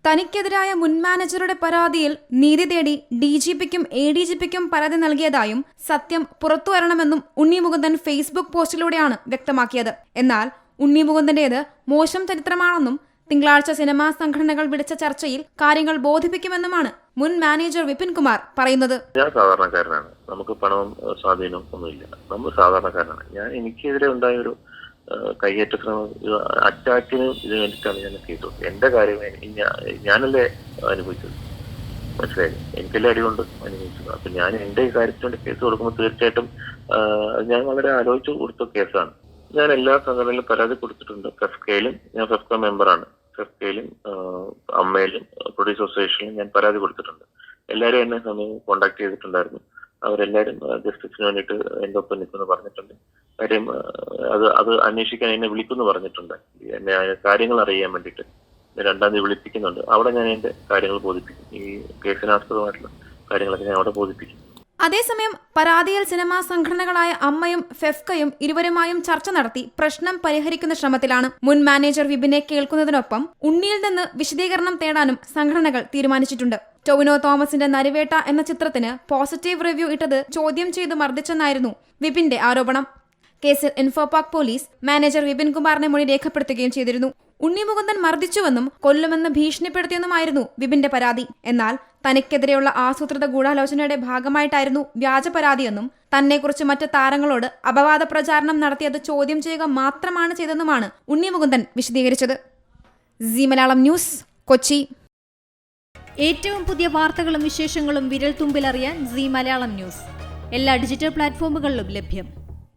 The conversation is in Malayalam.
തനിക്കെതിരായ മുൻ മാനേജറുടെ പരാതിയിൽ നീതി തേടി DGPക്കും ADGPക്കും പരാതി നൽകിയതായും സത്യം പുറത്തുവരണമെന്നും ഉണ്ണി മുകുന്ദൻ ഫേസ്ബുക്ക് പോസ്റ്റിലൂടെയാണ് വ്യക്തമാക്കിയത്. എന്നാൽ ഉണ്ണി മുകുന്ദന്റേത് മോശം ചരിത്രമാണെന്നും തിങ്കളാഴ്ച സിനിമാ സംഘടനകൾ വിളിച്ച ചർച്ചയിൽ കാര്യങ്ങൾ ബോധിപ്പിക്കുമെന്നുമാണ് മുൻ മാനേജർ വിപിൻ കുമാർ പറയുന്നത്. ഞാൻ സാധാരണക്കാരനാണ്, നമുക്ക് പണവും സ്വാധീനവും ഒന്നുമില്ല, നമ്മൾ സാധാരണക്കാരനാണ്. എനിക്കെതിരെ ഉണ്ടായ ഒരു കയ്യേറ്റ ശ്രമം അറ്റാക്കിന് ഇത് വേണ്ടിയിട്ടാണ് ഞാൻ കേട്ടത്. എന്റെ കാര്യം ഞാനല്ലേ അനുഭവിച്ചത്, മനസ്സിലായി, എനിക്കെല്ലാം അടികൊണ്ട് അനുഭവിച്ചത്. അപ്പൊ ഞാൻ എന്റെ ഈ കാര്യത്തിന് വേണ്ടി കേസ് കൊടുക്കുമ്പോൾ തീർച്ചയായിട്ടും ഞാൻ വളരെ ആലോചിച്ച് കൊടുത്ത കേസാണ്. ഞാൻ എല്ലാ സംഘടനയിലും പരാതി കൊടുത്തിട്ടുണ്ട്. ഫെഫ്കയിലും ഞാൻ ഫെഫ്ക മെമ്പറാണ്. ഫെഫ്കയിലും അമ്മയിലും പ്രൊഡ്യൂസർ അസോസിയേഷനിലും ഞാൻ പരാതി കൊടുത്തിട്ടുണ്ട്. എല്ലാവരും എന്നെ സമയം കോണ്ടാക്ട് ചെയ്തിട്ടുണ്ടായിരുന്നു. അവരെല്ലാവരും ജസ്റ്റിസിന് വേണ്ടിയിട്ട് എന്റെ ഒപ്പം നിൽക്കുമെന്ന് പറഞ്ഞിട്ടുണ്ട്. കാര്യം അത് അന്വേഷിക്കാൻ എന്നെ വിളിക്കുമെന്ന് പറഞ്ഞിട്ടുണ്ട്. എന്നെ കാര്യങ്ങൾ അറിയാൻ വേണ്ടിയിട്ട് 2-ാം തീയതി വിളിപ്പിക്കുന്നുണ്ട്. അവിടെ ഞാൻ എന്റെ കാര്യങ്ങൾ ബോധിപ്പിക്കും. ഈ കേസിനാസ്പദമായിട്ടുള്ള കാര്യങ്ങളൊക്കെ ഞാൻ അവിടെ ബോധിപ്പിക്കും. അതേസമയം പരാതിയിൽ സിനിമാ സംഘടനകളായ അമ്മയും ഫെഫ്കയും ഇരുവരുമായും ചർച്ച നടത്തി പ്രശ്നം പരിഹരിക്കുന്ന ശ്രമത്തിലാണ്. മുൻ മാനേജർ വിപിനെ കേൾക്കുന്നതിനൊപ്പം ഉണ്ണിയിൽ നിന്ന് വിശദീകരണം തേടാനും സംഘടനകൾ തീരുമാനിച്ചിട്ടുണ്ട്. ടൊവിനോ തോമസിന്റെ നരിവേട്ട എന്ന ചിത്രത്തിന് പോസിറ്റീവ് റിവ്യൂ ഇട്ടത് ചോദ്യം ചെയ്ത് മർദ്ദിച്ചെന്നായിരുന്നു വിപിന്റെ ആരോപണം. കേസിൽ ഇൻഫോപാക് പോലീസ് മാനേജർ വിപിൻ കുമാറിനെ മൊഴി രേഖപ്പെടുത്തുകയും ചെയ്തിരുന്നു. ഉണ്ണി മുകുന്ദൻ മർദ്ദിച്ചുവെന്നും കൊല്ലുമെന്ന് ഭീഷണിപ്പെടുത്തിയെന്നുമായിരുന്നു വിപിന്റെ പരാതി. എന്നാൽ തനിക്കെതിരെയുള്ള ആസൂത്രിത ഗൂഢാലോചനയുടെ ഭാഗമായിട്ടായിരുന്നു വ്യാജ പരാതിയെന്നും തന്നെക്കുറിച്ച് മറ്റ് താരങ്ങളോട് അപവാദ പ്രചാരണം നടത്തിയത് ചോദ്യം ചെയ്യുക മാത്രമാണ് ചെയ്തെന്നുമാണ് ഉണ്ണി മുകുന്ദൻ വിശദീകരിച്ചത്. Zee Malayalam news, Kochi. ഏറ്റവും പുതിയ വാർത്തകളും വിശേഷങ്ങളും വിരൽ തുമ്പിലറിയാൻ സീ മലയാളം ന്യൂസ് എല്ലാ ഡിജിറ്റൽ പ്ലാറ്റ്ഫോമുകളിലും ലഭ്യം.